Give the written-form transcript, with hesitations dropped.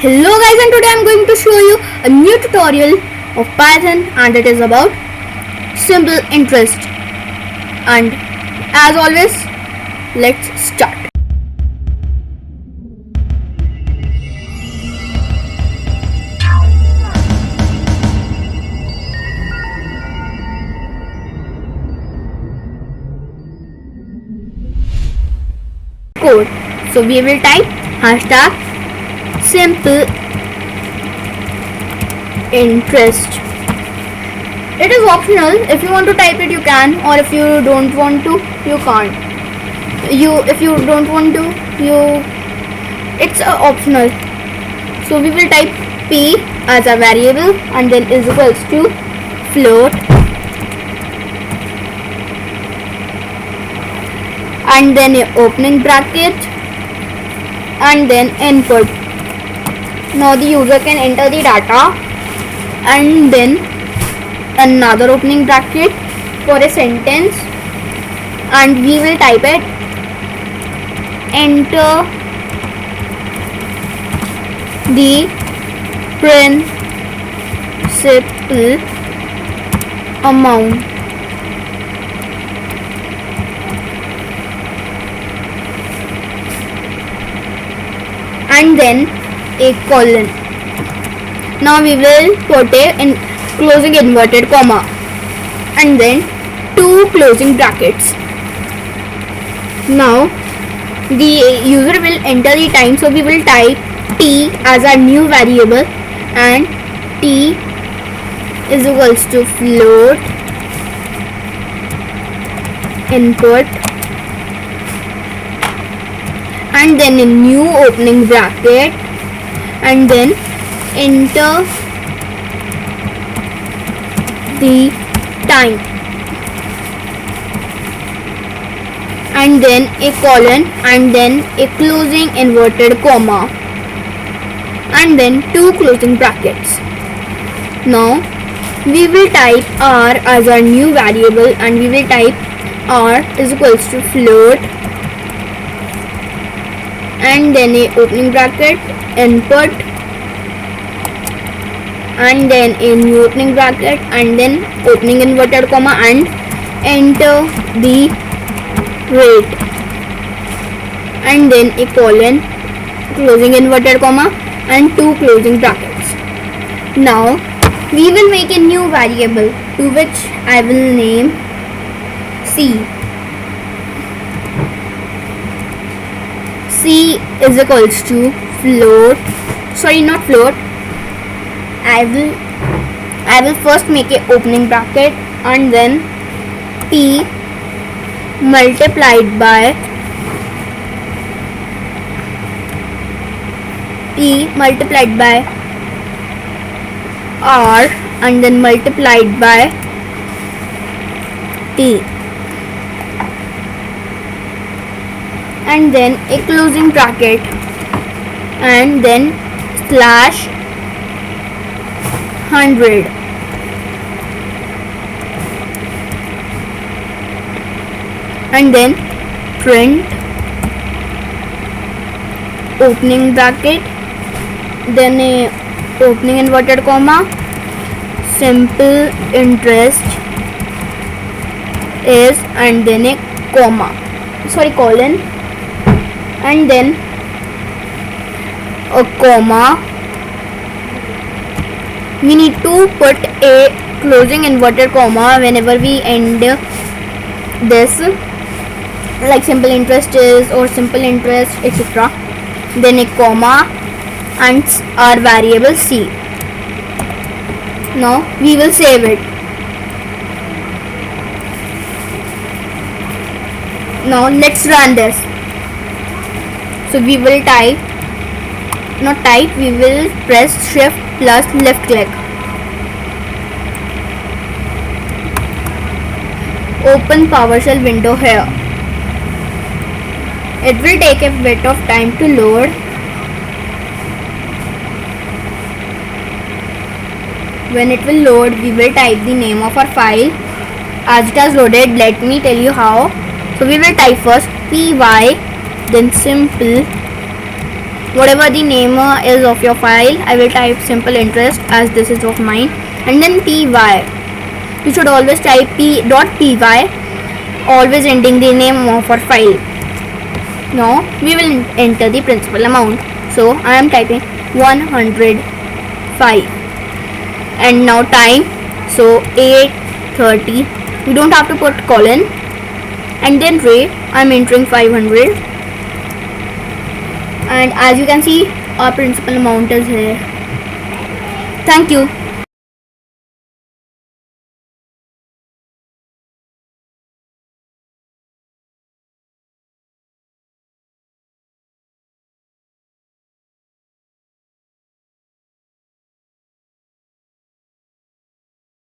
Hello guys, and today I'm going to show you a new tutorial of Python, and it is about simple interest. And as always, let's start. Code. So we will type hashtag simple interest. It is optional. If you want to type it, you can, or if you don't want to, you can't. If you don't want to, it's optional. So we will type p as a variable and then is equals to float and then a opening bracket and then input. Now the user can enter the data and then another opening bracket for a sentence, and we will type it enter the principal amount. And then a colon. Now we will put a closing inverted comma and then two closing brackets. Now the user will enter the time, so we will type t as our new variable and t is equals to float input and then a new opening bracket and then enter the time and then a colon and then a closing inverted comma and then two closing brackets. Now we will type r as our new variable and we will type r is equals to float and then a opening bracket input and then a new opening bracket and then opening inverted comma and enter the rate and then a colon closing inverted comma and two closing brackets. Now we will make a new variable to which I will name c. C is equals to float, I will first make a opening bracket and then p multiplied by r and then multiplied by t and then a closing bracket and then slash 100 and then print opening bracket then a opening inverted comma simple interest is and then a colon and then a comma. We need to put a closing inverted comma whenever we end this, like simple interest is or simple interest, etc. Then a comma and our variable c. Now we will save it. Now let's run this. So we will we will press shift plus left click. Open PowerShell window here. It will take a bit of time to load. When it will load, we will type the name of our file. As it has loaded, let me tell you how. So we will type first py then simple whatever the name is of your file. I will type simple interest as this is of mine, and then py. You should always type p.py, always ending the name of our file. Now we will enter the principal amount. So I am typing 105, and now time, so 8:30. We don't have to put colon, and then rate, I am entering 500, and as you can see our principal amount is here. Thank you.